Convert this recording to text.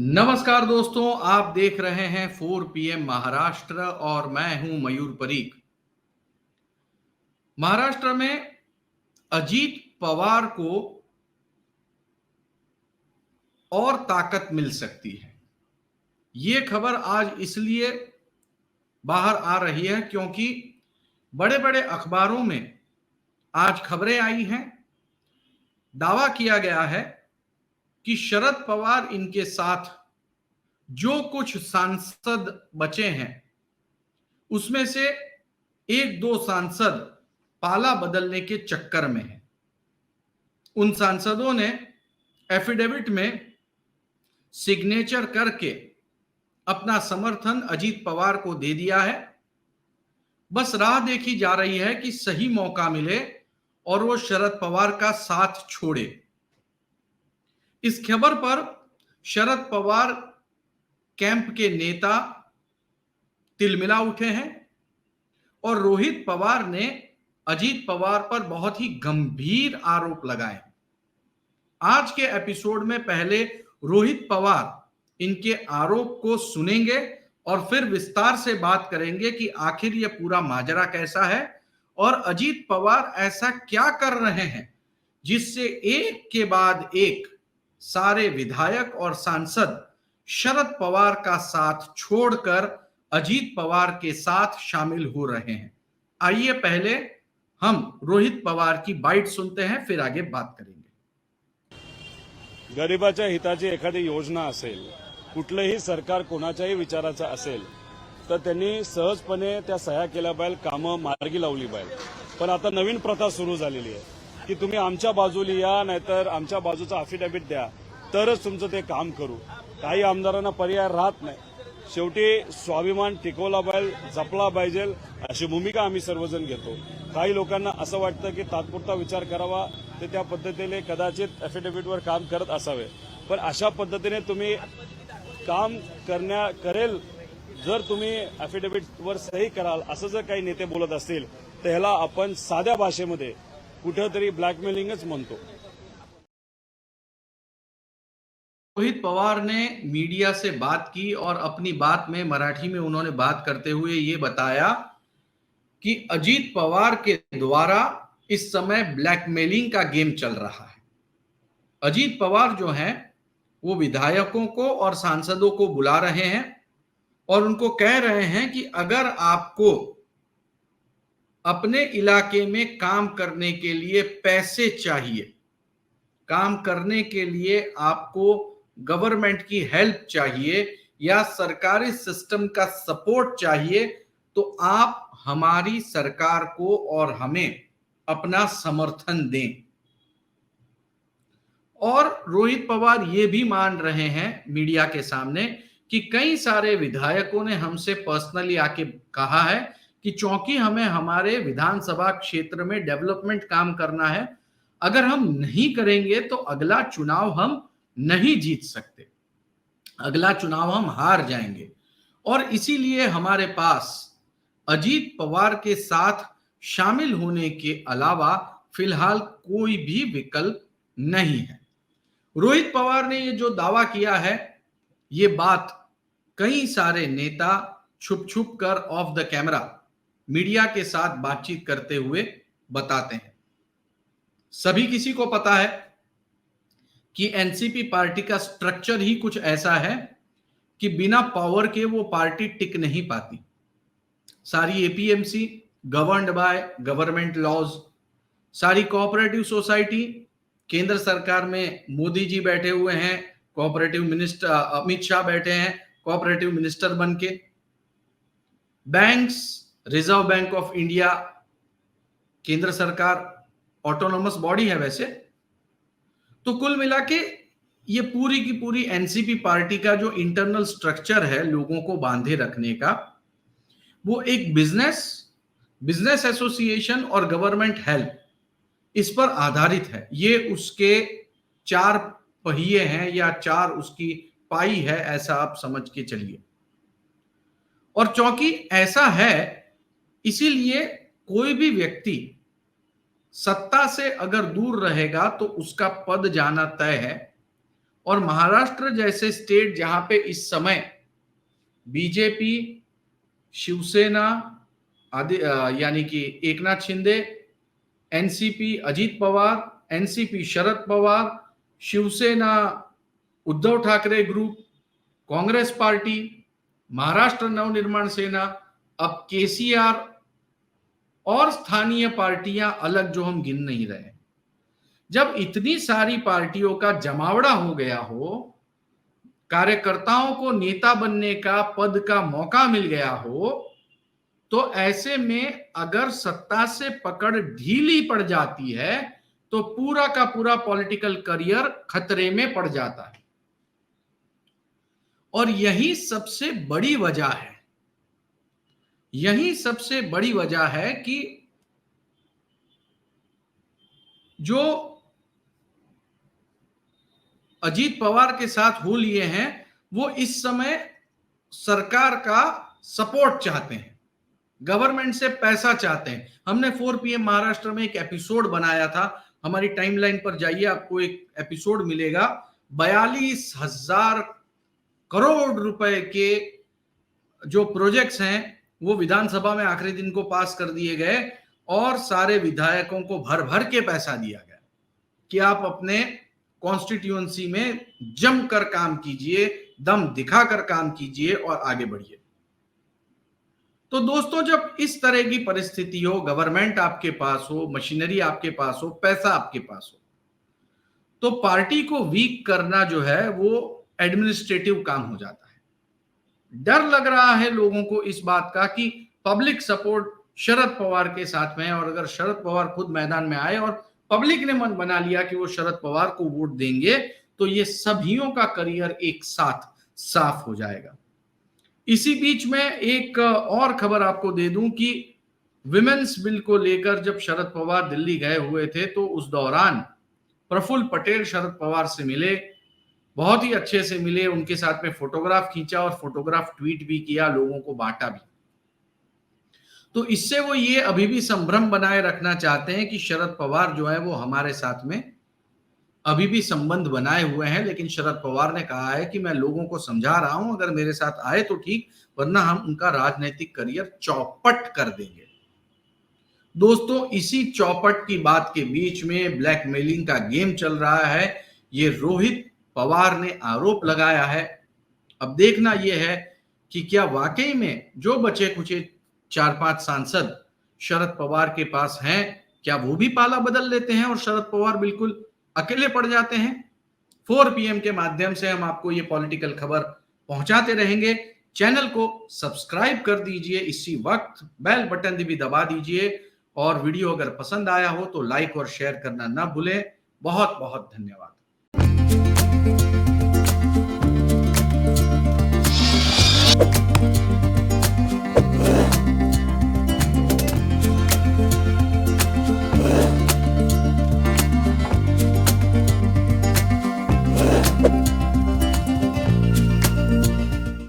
नमस्कार दोस्तों, आप देख रहे हैं 4 PM महाराष्ट्र और मैं हूं मयूर परीक। महाराष्ट्र में अजीत पवार को और ताकत मिल सकती है। ये खबर आज इसलिए बाहर आ रही है क्योंकि बड़े-बड़े अखबारों में आज खबरें आई हैं। दावा किया गया है कि शरद पवार इनके साथ जो कुछ सांसद बचे हैं उसमें से एक दो सांसद पाला बदलने के चक्कर में हैं। उन सांसदों ने एफिडेविट में सिग्नेचर करके अपना समर्थन अजीत पवार को दे दिया है। बस राह देखी जा रही है कि सही मौका मिले और वो शरद पवार का साथ छोड़े। इस खबर पर शरद पवार कैंप के नेता तिलमिला उठे हैं और रोहित पवार ने अजीत पवार पर बहुत ही गंभीर आरोप लगाए। आज के एपिसोड में पहले रोहित पवार इनके आरोप को सुनेंगे और फिर विस्तार से बात करेंगे कि आखिर यह पूरा माजरा कैसा है और अजीत पवार ऐसा क्या कर रहे हैं जिससे एक के बाद एक सारे विधायक और सांसद शरद पवार का साथ छोड़कर अजीत पवार के साथ शामिल हो रहे हैं। आइए पहले हम रोहित पवार की बाइट सुनते हैं, फिर आगे बात करेंगे। गरिबाच्या हिताची एखादी योजना असेल, कुठलंही सरकार कोणाच्याही विचाराचं असेल तर त्यांनी सहजपणे त्या सह्या केल्या पाहिजे, कामं मार्गी लावली पाहिजे। पण आता नवीन प्रथा सुरू झालेली आहे की तुम्ही आमच्या बाजूला या, नाहीतर आमच्या बाजूचा अफिडेविट द्या, तरच तुमचं ते काम करू। काही आमदारांना पर्याय राहत नाही। शेवटी स्वाभिमान टिकवला पाहिजे, जपला पाहिजे, अशी भूमिका आम्ही सर्वजण घेतो। काही लोकांना असं वाटतं की तात्पुरता विचार करावा, ते त्या पद्धतीने कदाचित अफिडेविटवर काम करत असावे, पण अशा पद्धतीने तुम्ही काम करेल जर तुम्ही अफिडेविटवर सही कराल असं जर काही नेते बोलत असतील तर ह्याला आपण साध्या भाषेमध्ये कुठेतरी ब्लॅकमेलिंगच म्हणतो। रोहित पवार ने मीडिया से बात की और अपनी बात में मराठी में उन्होंने बात करते हुए ये बताया कि अजीत पवार के द्वारा इस समय ब्लैकमेलिंग का गेम चल रहा है। अजीत पवार जो हैं वो विधायकों को और सांसदों को बुला रहे हैं और उनको कह रहे हैं कि अगर आपको अपने इलाके में काम करने के लिए पैसे चाहिए, काम करने के लिए आपको गवर्नमेंट की हेल्प चाहिए या सरकारी सिस्टम का सपोर्ट चाहिए, तो आप हमारी सरकार को और हमें अपना समर्थन दें। और रोहित पवार ये भी मान रहे हैं मीडिया के सामने कि कई सारे विधायकों ने हमसे पर्सनली आके कहा है कि चूंकि हमें हमारे विधानसभा क्षेत्र में डेवलपमेंट काम करना है, अगर हम नहीं करेंगे तो अगला चुनाव हम नहीं जीत सकते, अगला चुनाव हम हार जाएंगे और इसीलिए हमारे पास अजीत पवार के साथ शामिल होने के अलावा फिलहाल कोई भी विकल्प नहीं है। रोहित पवार ने ये जो दावा किया है, ये बात कई सारे नेता छुप छुप कर ऑफ द कैमरा मीडिया के साथ बातचीत करते हुए बताते हैं। सभी किसी को पता है कि एनसीपी पार्टी का स्ट्रक्चर ही कुछ ऐसा है कि बिना पावर के वो पार्टी टिक नहीं पाती। सारी APMC governed by government laws, सारी कोऑपरेटिव सोसाइटी केंद्र सरकार में मोदी जी बैठे हुए हैं, कोऑपरेटिव मिनिस्टर अमित शाह बैठे हैं कोऑपरेटिव मिनिस्टर बनके, banks, reserve bank of India केंद्र सरकार ऑटोनोमस बॉडी है वैसे। तो कुल मिला के ये पूरी की पूरी एनसीपी पार्टी का जो इंटरनल स्ट्रक्चर है लोगों को बांधे रखने का, वो एक बिजनेस एसोसिएशन और गवर्नमेंट हेल्प इस पर आधारित है। ये उसके चार पहिए हैं या चार उसकी पाई है, ऐसा आप समझ के चलिए। और चूंकि ऐसा है इसीलिए कोई भी व्यक्ति सत्ता से अगर दूर रहेगा तो उसका पद जाना तय है और महाराष्ट्र जैसे स्टेट जहां पे इस समय बीजेपी, शिवसेना आदि यानी कि Eknath Shinde, NCP Ajit Pawar, NCP Sharad Pawar, Shiv Sena Uddhav Thackeray group, Congress party, Maharashtra Navnirman सेना, अब केसीआर और स्थानीय पार्टियां अलग जो हम गिन नहीं रहे। जब इतनी सारी पार्टियों का जमावड़ा हो गया हो, कार्यकर्ताओं को नेता बनने का, पद का मौका मिल गया हो, तो ऐसे में अगर सत्ता से पकड़ ढीली पड़ जाती है तो पूरा का पूरा पॉलिटिकल करियर खतरे में पड़ जाता है। और यही सबसे बड़ी वजह है, यही सबसे बड़ी वजह है कि जो अजीत पवार के साथ हो लिए हैं वो इस समय सरकार का सपोर्ट चाहते हैं, गवर्नमेंट से पैसा चाहते हैं। हमने 4 PM महाराष्ट्र में एक एपिसोड बनाया था, हमारी टाइमलाइन पर जाइए, आपको एक एपिसोड मिलेगा। 42,000 करोड़ रुपए के जो प्रोजेक्ट्स हैं वो विधानसभा में आखिरी दिन को पास कर दिए गए और सारे विधायकों को भर भर के पैसा दिया गया कि आप अपने कॉन्स्टिट्यूएंसी में जमकर काम कीजिए, दम दिखाकर काम कीजिए और आगे बढ़िए। तो दोस्तों, जब इस तरह की परिस्थिति हो, गवर्नमेंट आपके पास हो, मशीनरी आपके पास हो, पैसा आपके पास हो, तो पार्टी को वीक करना जो है वो एडमिनिस्ट्रेटिव काम हो जाता है। डर लग रहा है लोगों को इस बात का कि पब्लिक सपोर्ट शरद पवार के साथ में है और अगर शरद पवार खुद मैदान में आए और पब्लिक ने मन बना लिया कि वो शरद पवार को वोट देंगे तो ये सभियों का करियर एक साथ साफ हो जाएगा। इसी बीच में एक और खबर आपको दे दूं कि विमेन्स बिल को लेकर जब शरद पवार दिल्ली गए हुए थे तो उस दौरान प्रफुल्ल पटेल शरद पवार से मिले, बहुत ही अच्छे से मिले, उनके साथ में फोटोग्राफ खींचा और फोटोग्राफ ट्वीट भी किया, लोगों को बांटा भी। तो इससे वो ये अभी भी संभ्रम बनाए रखना चाहते हैं कि शरद पवार जो है वो हमारे साथ में अभी भी संबंध बनाए हुए हैं, लेकिन शरद पवार ने कहा है कि मैं लोगों को समझा रहा हूं, अगर मेरे साथ आए तो ठीक, वरना हम उनका राजनीतिक करियर चौपट कर देंगे। दोस्तों, इसी चौपट की बात के बीच में ब्लैकमेलिंग का गेम चल रहा है, ये रोहित पवार ने आरोप लगाया है। अब देखना यह है कि क्या वाकई में जो बचे कुचे 4-5 सांसद शरद पवार के पास हैं, क्या वो भी पाला बदल लेते हैं और शरद पवार बिल्कुल अकेले पड़ जाते हैं। 4 PM के माध्यम से हम आपको ये पॉलिटिकल खबर पहुंचाते रहेंगे। चैनल को सब्सक्राइब कर दीजिए, इसी वक्त बेल बटन भी दबा दीजिए और वीडियो अगर पसंद आया हो तो लाइक और शेयर करना ना भूलें। बहुत बहुत धन्यवाद।